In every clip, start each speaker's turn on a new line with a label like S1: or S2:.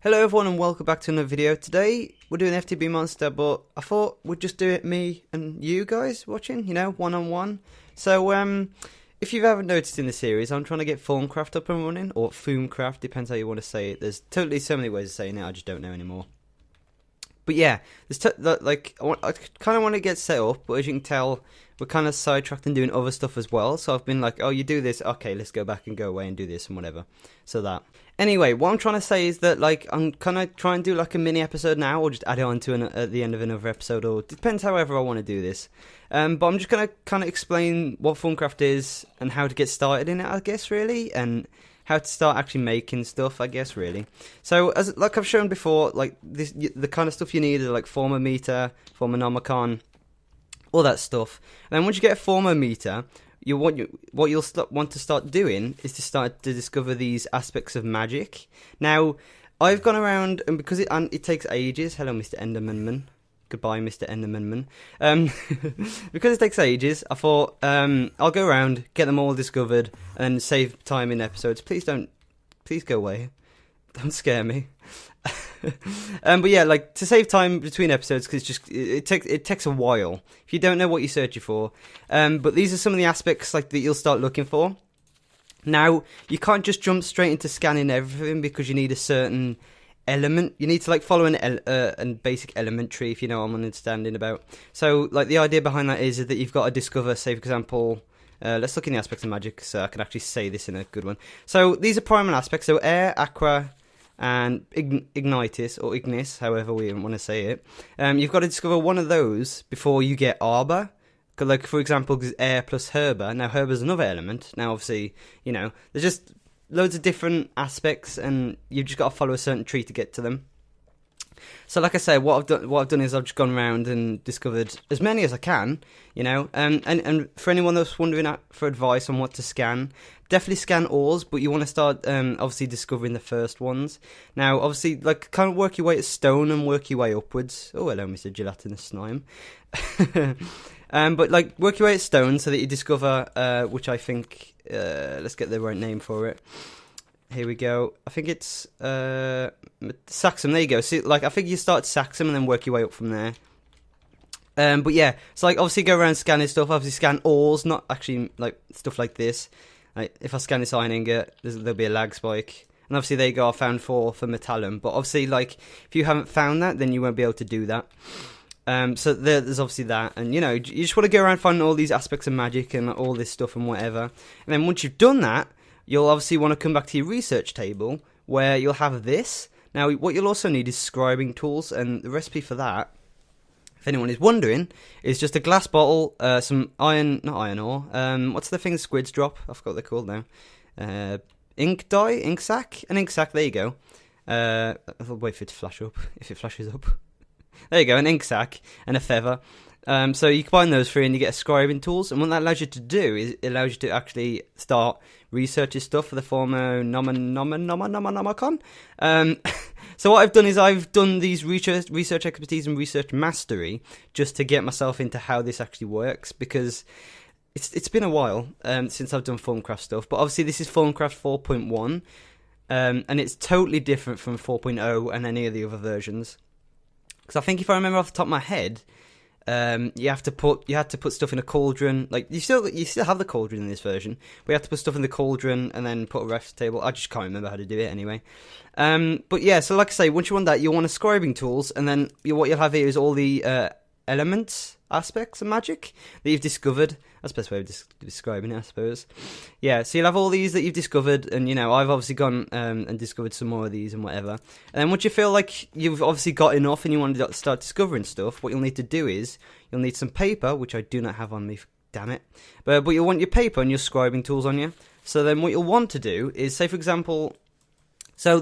S1: Hello everyone and welcome back to another video. Today we're doing FTB monster, but I thought we'd just do it me and you guys watching, you know, one-on-one. So if you haven't noticed in the series, I'm trying to get Thaumcraft up and running, or Thaumcraft, depends how you want to say it. There's totally so many ways of saying it, I just don't know anymore. But yeah, there's I kind of want to get set up, but as you can tell, we're kind of sidetracked and doing other stuff as well. So I've been like, oh, you do this, okay, let's go back and go away and do this and whatever. So that. Anyway, what I'm trying to say is that, like, I'm kind of trying to do like a mini episode now, or just add it on to at the end of another episode, or depends however I want to do this. But I'm just going to kind of explain what Thaumcraft is and how to get started in it, I guess, really, and how to start actually making stuff, I guess, really. So, as like I've shown before, like the kind of stuff you need are like Formometer, Formonomicon, all that stuff. And then once you get a Formometer, what you'll want to start doing is to start to discover these aspects of magic. Now, I've gone around, and because it takes ages. Hello, Mr. Endermanman. Goodbye, Mr. Endermanman. Because it takes ages, I thought I'll go around, get them all discovered, and save time in episodes. Please go away. Don't scare me. But yeah, like, to save time between episodes, because it takes a while if you don't know what you're searching for. But these are some of the aspects like that you'll start looking for. Now, you can't just jump straight into scanning everything because you need a certain element. You need to like follow an basic element tree, if you know what I'm understanding about. So, like, the idea behind that is that you've got to discover, say for example, let's look in the aspects of magic so I can actually say this in a good one. So these are primal aspects, so air, aqua, and ignitis, or ignis, however we want to say it. You've got to discover one of those before you get arbor. Like, for example, air plus herba. Now, herba is another element. Now, obviously, you know, there's just loads of different aspects, and you've just got to follow a certain tree to get to them. So, like I say, what I've done is I've just gone around and discovered as many as I can, you know. And for anyone that's wondering for advice on what to scan, definitely scan ores, but you want to start obviously discovering the first ones. Now, obviously, like, kind of work your way at stone and work your way upwards. Oh, hello, Mr. Gelatinous Slime. But like, work your way at stone so that you discover, which I think, let's get the right name for it. Here we go. I think it's Saxum. There you go. So, like, I think you start Saxum and then work your way up from there. But yeah, so like, obviously go around scanning stuff. Obviously scan ores, not actually like stuff like this. Like, if I scan this iron ingot, there'll be a lag spike. And obviously there you go. I found 4 for metallum. But obviously, like, if you haven't found that, then you won't be able to do that. So there's obviously that, and you know, you just want to go around finding all these aspects of magic and all this stuff and whatever. And then once you've done that, you'll obviously want to come back to your research table where you'll have this. Now, what you'll also need is scribing tools, and the recipe for that, if anyone is wondering, is just a glass bottle, some not iron ore. What's the thing squids drop? I forgot what they're called now. Ink sac. An ink sac. There you go. I'll wait for it to flash up if it flashes up. There you go, an ink sac and a feather. So you combine those three and you get a scribing tools. And what that allows you to do is it allows you to actually start researching stuff for the Formonomicon. So what I've done is I've done these research expertise and research mastery just to get myself into how this actually works, because it's been a while since I've done Thaumcraft stuff. But obviously this is Thaumcraft 4.1, and it's totally different from 4.0 and any of the other versions. Because I think if I remember off the top of my head, you had to put stuff in a cauldron. Like, you still have the cauldron in this version. We had to put stuff in the cauldron and then put a rest table. I just can't remember how to do it anyway. But yeah, so like I say, once you want that, you want a scribing tools, and then what you'll have here is all the elements, aspects of magic that you've discovered. That's the best way of describing it, I suppose. Yeah, so you'll have all these that you've discovered, and you know, I've obviously gone and discovered some more of these and whatever. And then once you feel like you've obviously got enough and you want to start discovering stuff, what you'll need to do is you'll need some paper, which I do not have on me, damn it. But you'll want your paper and your scribing tools on you. So then what you'll want to do is, say for example, so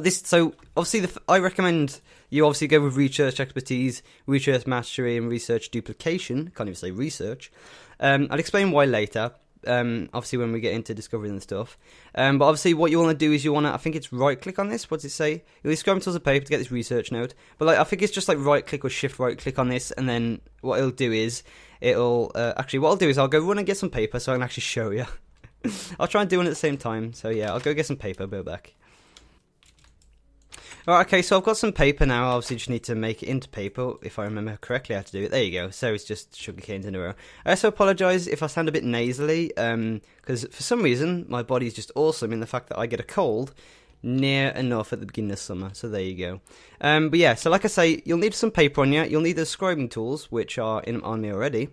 S1: obviously I recommend you obviously go with research expertise, research mastery, and research duplication. Can't even say research. I'll explain why later, obviously when we get into discovering the stuff. But obviously what you want to do is you want to, I think it's right click on this. What does it say? You'll scribe tools of paper to get this research node. But like, I think it's just like right click or shift right click on this, and then what it'll do is actually what I'll do is I'll go run and get some paper so I can actually show you. I'll try and do it at the same time. So yeah, I'll go get some paper, be back. Alright, okay, so I've got some paper now. I obviously just need to make it into paper, if I remember correctly how to do it. There you go. So it's just sugar canes in a row. I also apologise if I sound a bit nasally, because for some reason my body is just awesome in the fact that I get a cold near enough at the beginning of summer. So there you go. But yeah, so like I say, you'll need some paper on you. You'll need the scribing tools, which are on me already.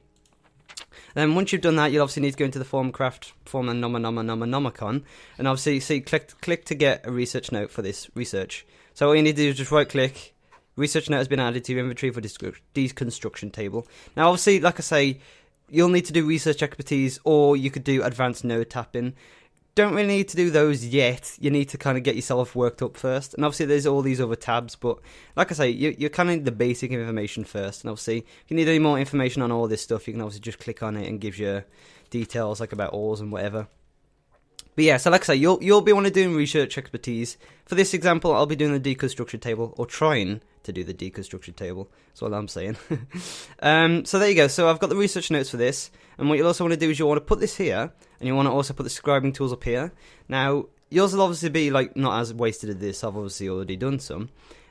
S1: Then once you've done that, you'll obviously need to go into the Thaumcraft 4.1 and obviously see click to get a research note for this research. So all you need to do is just right click, research note has been added to your inventory for Deconstruction Table. Now obviously, like I say, you'll need to do research expertise, or you could do advanced node tapping. Don't really need to do those yet. You need to kind of get yourself worked up first. And obviously there's all these other tabs, but like I say, you kind of need the basic information first. And obviously, if you need any more information on all this stuff, you can obviously just click on it and gives you details like about ores and whatever. But yeah, so like I say, you'll be wanting to do research expertise. For this example, I'll be doing the deconstruction table, or trying to do the deconstruction table. That's what I'm saying. So there you go. So I've got the research notes for this. And what you'll also want to do is you'll want to put this here, and you want to also put the scribing tools up here. Now, yours will obviously be like not as wasted as this. I've obviously already done some.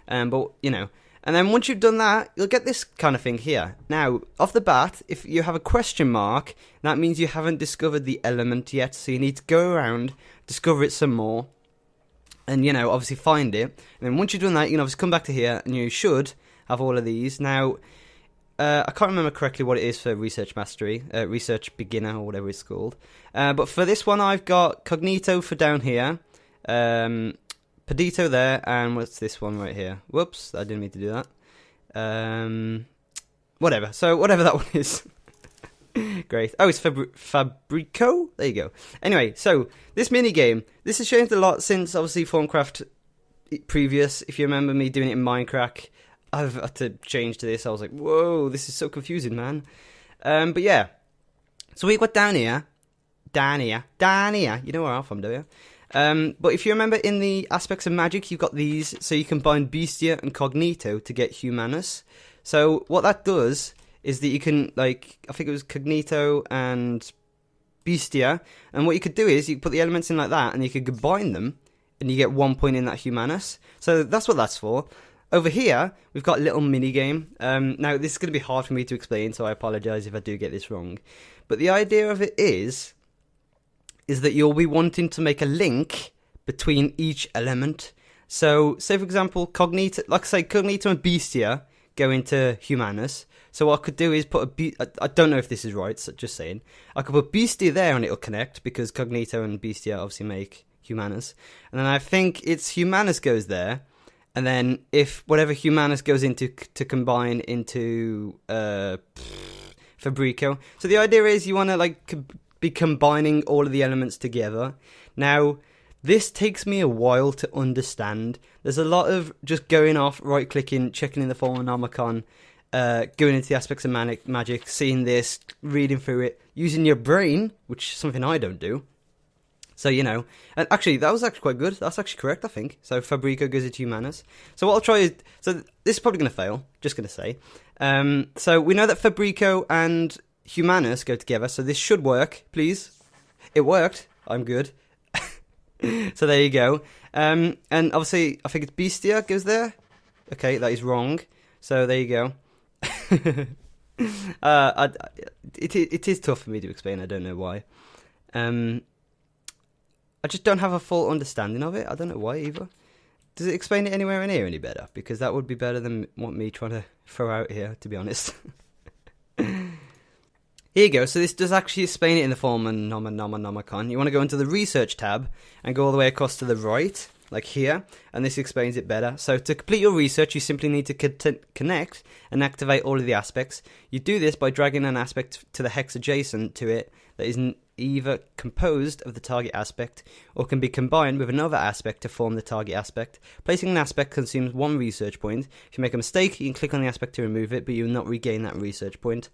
S1: But, you know. And then once you've done that, you'll get this kind of thing here. Now, off the bat, if you have a question mark, that means you haven't discovered the element yet. So you need to go around, discover it some more, and, you know, obviously find it. And then once you've done that, you can obviously come back to here, and you should have all of these. Now, I can't remember correctly what it is for Research Mastery, Research Beginner, or whatever it's called. But for this one, I've got Cognito for down here. Pedito there, and what's this one right here? Whoops, I didn't mean to do that. Whatever, so whatever that one is. Great. Oh, it's Fabrico? There you go. Anyway, so this mini game, this has changed a lot since obviously Thaumcraft previous. If you remember me doing it in Minecraft, I've had to change to this. I was like, whoa, this is so confusing, man. But yeah, so we've got down here. You know where I'm from, do you? But if you remember in the aspects of magic, you've got these, so you combine Bestia and Cognito to get Humanus. So what that does is that you can, like, I think it was Cognito and Bestia, and what you could do is you put the elements in like that, and you could combine them, and you get 1 point in that Humanus. So that's what that's for. Over here, we've got a little mini game. Now, this is going to be hard for me to explain, so I apologise if I do get this wrong. But the idea of it is that you'll be wanting to make a link between each element. So, say for example, Cognito, like I say, Cognito and Bestia go into Humanus. So what I could do is put I don't know if this is right, so just saying. I could put Bestia there and it'll connect, because Cognito and Bestia obviously make Humanus. And then I think it's Humanus goes there, and then if whatever Humanus goes into to combine into Fabrico. So the idea is you want to like be combining all of the elements together. Now, this takes me a while to understand. There's a lot of just going off, right-clicking, checking in the Formonomicon, going into the aspects of magic, seeing this, reading through it, using your brain, which is something I don't do. So, you know, and actually, that was actually quite good. That's actually correct, I think. So, Fabrico goes into Humanus. So, what I'll try is, so this is probably going to fail, just going to say. So, we know that Fabrico and Humanus go together, so this should work, please. It worked. I'm good. So, there you go. And obviously, I think it's Bestia goes there. Okay, that is wrong. So, there you go. It is tough for me to explain. I don't know why. I just don't have a full understanding of it. I don't know why either. Does it explain it anywhere in here any better? Because that would be better than what me trying to throw out here, to be honest. Here you go. So this does actually explain it in the form of Nomicon. You want to go into the research tab and go all the way across to the right, like here, and this explains it better. So to complete your research, you simply need to connect and activate all of the aspects. You do this by dragging an aspect to the hex adjacent to it that is either composed of the target aspect or can be combined with another aspect to form the target aspect. Placing an aspect consumes 1 research point. If you make a mistake, you can click on the aspect to remove it, but you will not regain that research point.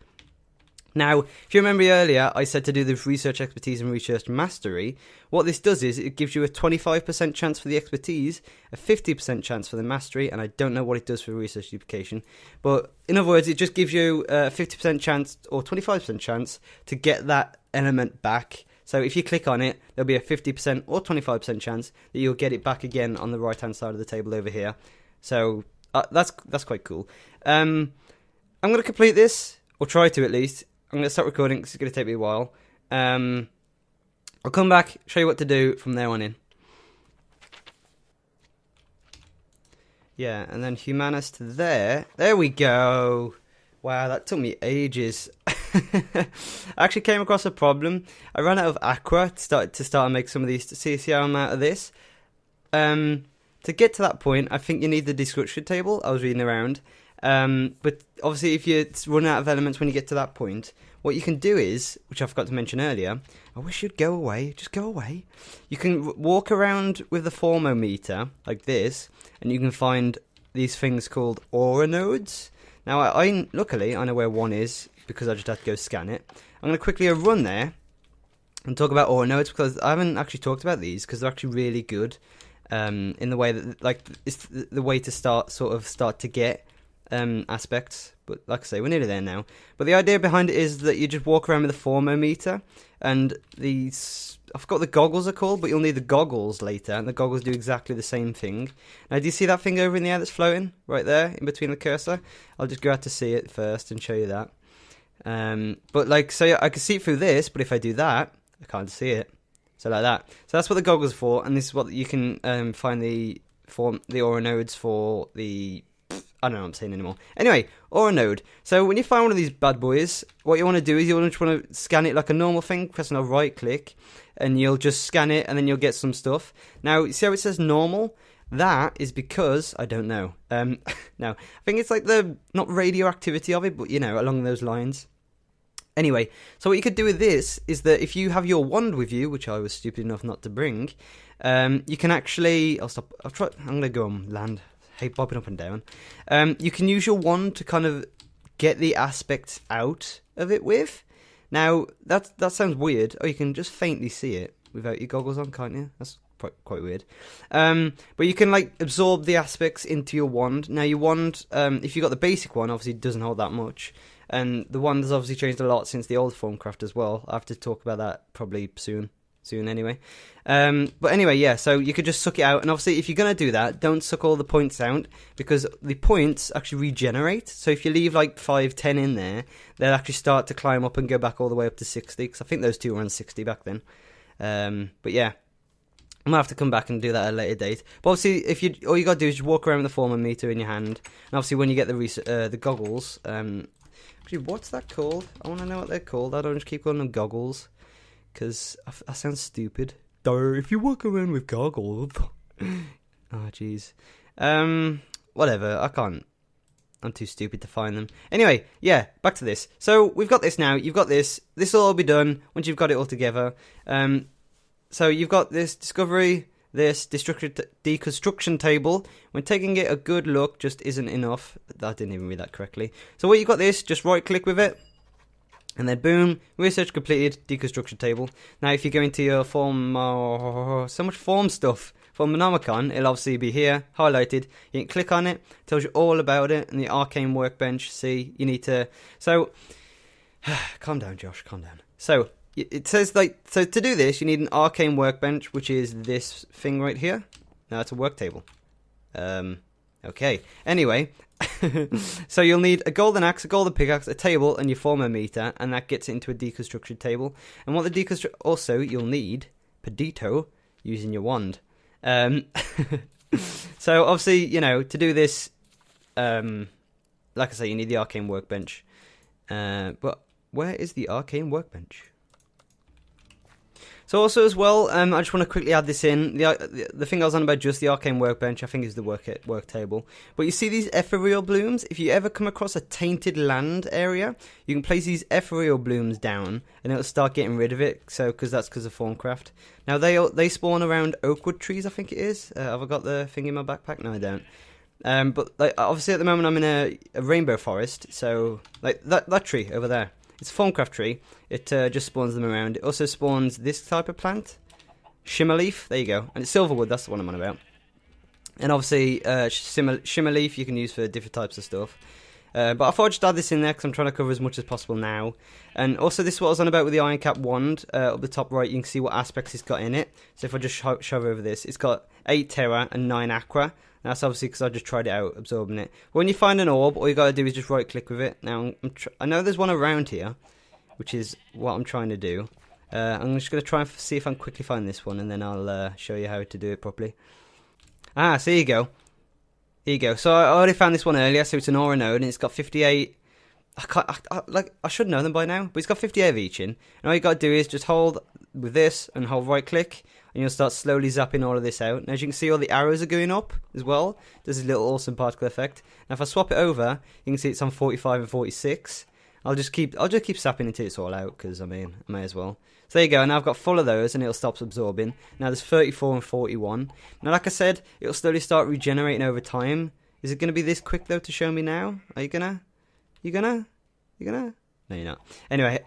S1: Now, if you remember earlier, I said to do the research expertise and research mastery. What this does is it gives you a 25% chance for the expertise, a 50% chance for the mastery, and I don't know what it does for research duplication. But in other words, it just gives you a 50% chance or 25% chance to get that element back. So if you click on it, there'll be a 50% or 25% chance that you'll get it back again on the right-hand side of the table over here. So that's quite cool. I'm going to complete this, or try to at least. I'm going to start recording because it's going to take me a while. I'll come back, show you what to do from there on in. Yeah, and then Humanus to there. There we go. Wow, that took me ages. I actually came across a problem. I ran out of aqua to start and make some of these. To see how I'm out of this. To get to that point, I think you need the Deconstruction Table. I was reading around. But obviously, if you run out of elements when you get to that point, what you can do is, which I forgot to mention earlier, I wish you'd go away. Just go away. You can walk around with the formometer like this, and you can find these things called aura nodes. Now, luckily, I know where one is because I just had to go scan it. I'm going to quickly run there and talk about aura nodes because I haven't actually talked about these because they're actually really good in the way that, like, it's the way to start to get aspects. But like I say, we're nearly there now. But the idea behind it is that you just walk around with a formometer, and these, I forgot what the goggles are called, but you'll need the goggles later, and the goggles do exactly the same thing. Now, do you see that thing over in the air that's floating right there in between the cursor? I'll just go out to see it first and show you that. But like, so I can see it through this, but if I do that, I can't see it. So like that. So that's what the goggles are for, and this is what you can find the aura nodes for the. I don't know what I'm saying anymore. Anyway, aura node. So when you find one of these bad boys, what you want to do is you just want to scan it like a normal thing, pressing a right click, and you'll just scan it, and then you'll get some stuff. Now, see how it says normal? That is because, I don't know. No, I think it's like the, not radioactivity of it, but, you know, along those lines. Anyway, so what you could do with this is that if you have your wand with you, which I was stupid enough not to bring, you can actually, I'm going to go on land. Hate bobbing up and down. You can use your wand to kind of get the aspects out of it with. Now, that sounds weird. Oh, you can just faintly see it without your goggles on, can't you? That's quite weird. But you can, like, absorb the aspects into your wand. Now, your wand, if you got the basic one, obviously it doesn't hold that much. And the wand has obviously changed a lot since the old Thaumcraft as well. I have to talk about that probably soon anyway. But anyway, yeah, so you could just suck it out, and obviously if you're going to do that, don't suck all the points out, because the points actually regenerate. So if you leave like 5, 10 in there, they'll actually start to climb up and go back all the way up to 60, because I think those two were on 60 back then. But yeah, I'm going to have to come back and do that at a later date. But obviously, all you got to do is just walk around with the formometer in your hand, and obviously when you get the goggles, actually, what's that called? I want to know what they're called. I don't just keep calling them goggles, because I sound stupid. If you walk around with goggles. Oh, jeez. Whatever, I can't. I'm too stupid to find them. Anyway, yeah, back to this. So, we've got this now. You've got this. This will all be done once you've got it all together. So, you've got this discovery, this deconstruction table. When taking it, a good look just isn't enough. I didn't even read that correctly. So, what you got this, just right-click with it. And then boom, research completed, deconstruction table. Now if you go into your form, so much form stuff, Formonomicon, it'll obviously be here, highlighted. You can click on it, tells you all about it, and the arcane workbench, see, you need to, so, calm down Josh, calm down. So, it says like, so to do this, you need an arcane workbench, which is this thing right here. Now it's a work table. Okay, anyway, so you'll need a golden axe, a golden pickaxe, a table, and your formometer, and that gets into a deconstruction table. And what the also you'll need Pedito using your wand. So obviously, you know, to do this, like I say, you need the arcane workbench. But where is the arcane workbench? So also as well, I just want to quickly add this in. The thing I was on about just the arcane workbench, I think is the work table. But you see these ethereal blooms? If you ever come across a tainted land area, you can place these ethereal blooms down, and it'll start getting rid of it. So because of Thaumcraft. Now they spawn around oakwood trees, I think it is. Have I got the thing in my backpack? No, I don't. But like obviously at the moment I'm in a rainbow forest, so like that tree over there. It's a Thaumcraft tree. It just spawns them around. It also spawns this type of plant. Shimmer leaf. There you go. And it's silverwood. That's the one I'm on about. And obviously, shimmer leaf you can use for different types of stuff. But I thought I'd just add this in there because I'm trying to cover as much as possible now. And also this is what I was on about with the iron cap wand. Up the top right, you can see what aspects it's got in it. So if I just shove over this, it's got 8 terra and 9 aqua. That's obviously because I just tried it out, absorbing it. When you find an orb, all you got to do is just right click with it. Now, I know there's one around here, which is what I'm trying to do. I'm just going to try and see if I can quickly find this one, and then I'll show you how to do it properly. Ah, so here you go. Here you go. So I already found this one earlier, so it's an aura node, and it's got 58... I should know them by now, but it's got 58 of each in. And all you got to do is just hold with this and hold right click, and you'll start slowly zapping all of this out. And as you can see, all the arrows are going up as well. There's a little awesome particle effect. Now if I swap it over, you can see it's on 45 and 46. I'll just keep zapping until it's all out, because I mean, I may as well. So there you go, and now I've got full of those, and it'll stop absorbing. Now there's 34 and 41. Now like I said, it'll slowly start regenerating over time. Is it going to be this quick though to show me now? Are you gonna? You gonna? No, you're not. Anyway,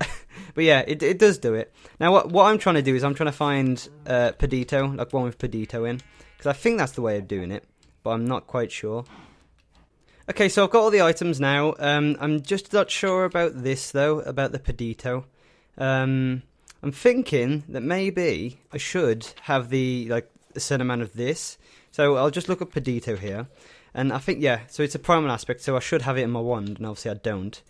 S1: but yeah, it does do it. Now what I'm trying to do is I'm trying to find Pedito, like one with Pedito in, because I think that's the way of doing it, but I'm not quite sure. Okay, so I've got all the items now. I'm just not sure about this though, about the Pedito. I'm thinking that maybe I should have a certain amount of this. So I'll just look up Pedito here. And I think, yeah, so it's a primal aspect, so I should have it in my wand, and obviously I don't.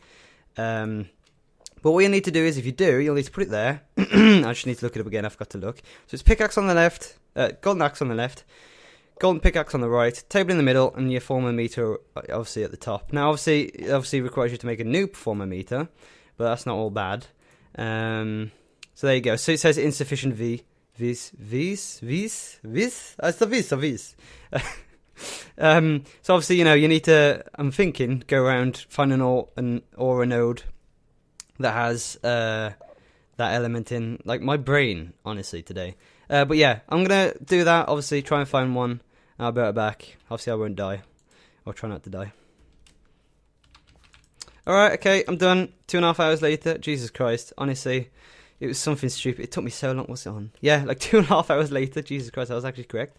S1: But what you need to do is, if you do, you'll need to put it there. I just need to look it up again, I forgot to look. So it's pickaxe on the left, golden axe on the left, golden pickaxe on the right, table in the middle, and your performer meter obviously at the top. Now obviously it obviously requires you to make a new performer meter, but that's not all bad. So there you go. So it says insufficient V's. That's the V's. So obviously, you know, you need to, I'm thinking, go around, find an aura node that has that element in, like my brain, honestly, today. But yeah, I'm going to do that, obviously, try and find one, and I'll be right back. Obviously, I won't die, or try not to die. Alright, okay, I'm done. 2.5 hours later, Jesus Christ, honestly, it was something stupid. It took me so long, what's it on? Yeah, like 2.5 hours later, Jesus Christ, I was actually correct.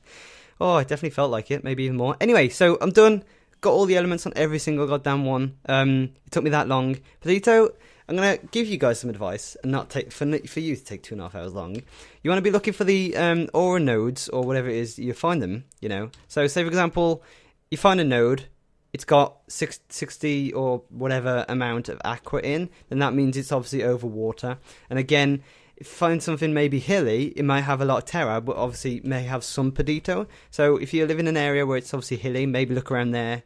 S1: Oh, it definitely felt like it, maybe even more. Anyway, so I'm done. Got all the elements on every single goddamn one. It took me that long. Pedito, I'm going to give you guys some advice and not take for you to take 2.5 hours long. You want to be looking for the aura nodes or whatever it is you find them, you know. So say, for example, you find a node, it's got 60 or whatever amount of aqua in, then that means it's obviously over water. And again, if you find something maybe hilly, it might have a lot of terra, but obviously may have some Pedito. So if you live in an area where it's obviously hilly, maybe look around there,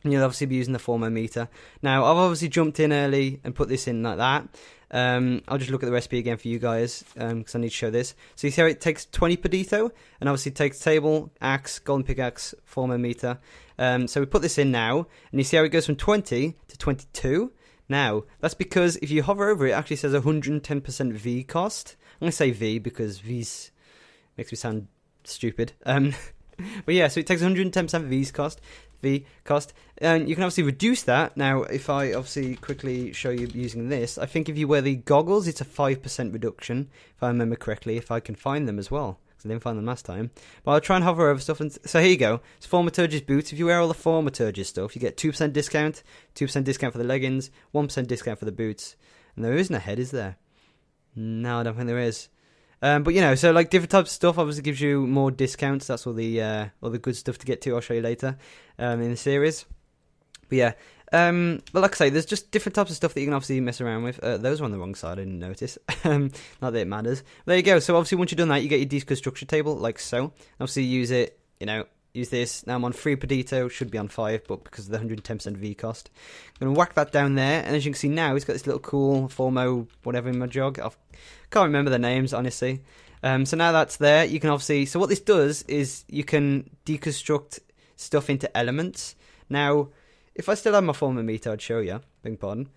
S1: and you'll obviously be using the performer meter. Now, I've obviously jumped in early and put this in like that. I'll just look at the recipe again for you guys, because I need to show this. So you see how it takes 20 Pedito, and obviously it takes table, axe, golden pickaxe, performer meter. So we put this in now, and you see how it goes from 20 to 22. Now, that's because if you hover over it, it actually says 110% V cost. I'm going to say V because V's makes me sound stupid. But yeah, so it takes 110% V cost. And you can obviously reduce that. Now, if I obviously quickly show you using this, I think if you wear the goggles, it's a 5% reduction, if I remember correctly, if I can find them as well. I didn't find them last time. But I'll try and hover over stuff. And so here you go. It's Thaumaturge's boots. If you wear all the Thaumaturge's stuff, you get 2% discount, 2% discount for the leggings, 1% discount for the boots. And there isn't a head, is there? No, I don't think there is. But you know, so like different types of stuff obviously gives you more discounts. That's all the good stuff to get to. I'll show you later in the series. But yeah. But like I say, there's just different types of stuff that you can obviously mess around with. Those are on the wrong side, I didn't notice. Not that it matters. But there you go. So obviously once you've done that, you get your Deconstruction Table, like so. Obviously use it, you know, use this. Now I'm on 3 Pedito, should be on 5, but because of the 110% V cost. I'm going to whack that down there, and as you can see now, it's got this little cool Formo whatever in my jog. I can't remember the names, honestly. So now that's there, you can obviously... So what this does is you can deconstruct stuff into elements. Now... If I still had my performer meter, I'd show you. Beg pardon.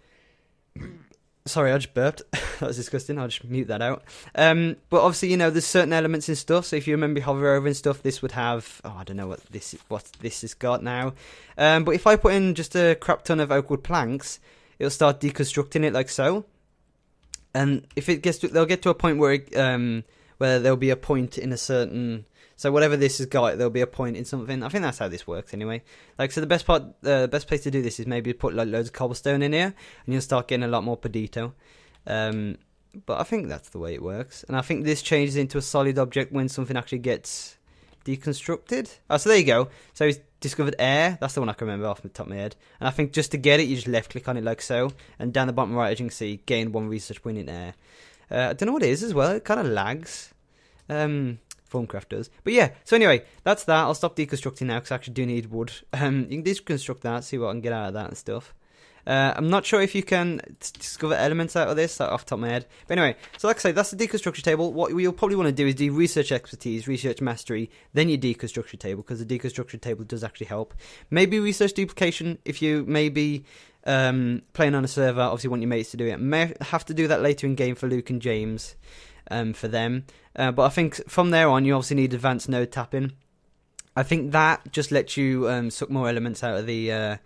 S1: Sorry, I just burped. That was disgusting. I'll just mute that out. But obviously, you know, there's certain elements and stuff. So if you remember hover over and stuff, this would have... Oh, I don't know what this has got now. But if I put in just a crap ton of oakwood planks, it'll start deconstructing it like so. And if it gets to... They'll get to a point where there'll be a point in a certain... So whatever this has got, there'll be a point in something. I think that's how this works anyway. Like, so the best place to do this is maybe put like loads of cobblestone in here, and you'll start getting a lot more Pedito. But I think that's the way it works. And I think this changes into a solid object when something actually gets, deconstructed. Oh, so there you go. So he's discovered air. That's the one I can remember off the top of my head. And I think just to get it, you just left click on it like so. And down the bottom right, as you can see, gain 1 research point in air. I don't know what it is as well. It kind of lags. Thaumcraft does. But yeah, so anyway, that's that. I'll stop deconstructing now because I actually do need wood. You can deconstruct that, see what I can get out of that and stuff. I'm not sure if you can discover elements out of this, like off the top of my head. But anyway, so like I say, that's the deconstruction table. What you'll probably want to do is do research expertise, research mastery, then your deconstruction table, because the deconstruction table does actually help. Maybe research duplication if you maybe playing on a server, obviously want your mates to do it. May have to do that later in game for Luke and James, for them. But I think from there on, you obviously need advanced node tapping. I think that just lets you suck more elements out of the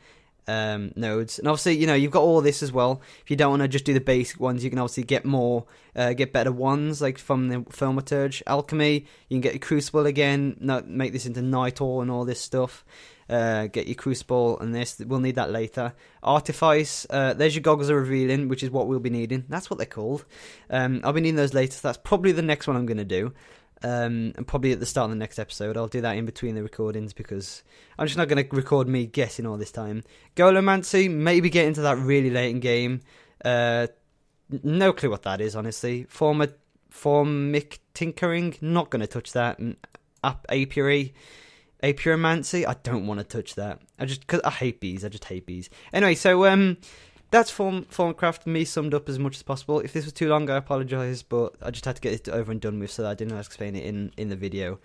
S1: nodes, and obviously you've got all this as well. If you don't want to just do the basic ones, you can obviously get more get better ones, like from the thaumaturge alchemy. You can get your crucible again, make this into night ore and all this stuff. Get your crucible, and this we'll need that later. Artifice, there's your goggles of revealing, which is what we'll be needing. That's what they're called. I'll be needing those later, so that's probably the next one I'm going to do. And probably at the start of the next episode. I'll do that in between the recordings because I'm just not going to record me guessing all this time. Golomancy, maybe get into that really late in game. No clue what that is, honestly. Formic tinkering, not going to touch that. And Apiaromancy, I don't want to touch that. Because I hate bees. I just hate bees. Anyway, so that's Thaumcraft, me summed up as much as possible. If this was too long, I apologise, but I just had to get it over and done with so that I didn't have to explain it in the video.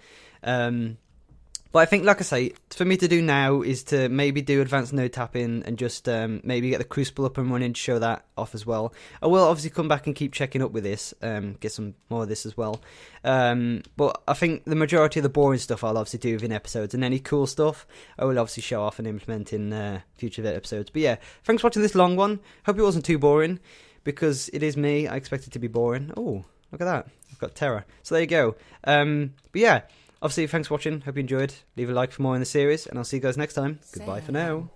S1: But I think, like I say, for me to do now is to maybe do advanced node tapping and just maybe get the crucible up and running to show that off as well. I will obviously come back and keep checking up with this, get some more of this as well. But I think the majority of the boring stuff I'll obviously do within episodes, and any cool stuff I will obviously show off and implement in future episodes. But yeah, thanks for watching this long one. Hope it wasn't too boring, because it is me. I expect it to be boring. Oh, look at that. I've got terror. So there you go. But yeah. Obviously, thanks for watching. Hope you enjoyed. Leave a like for more in the series, and I'll see you guys next time. Goodbye for now.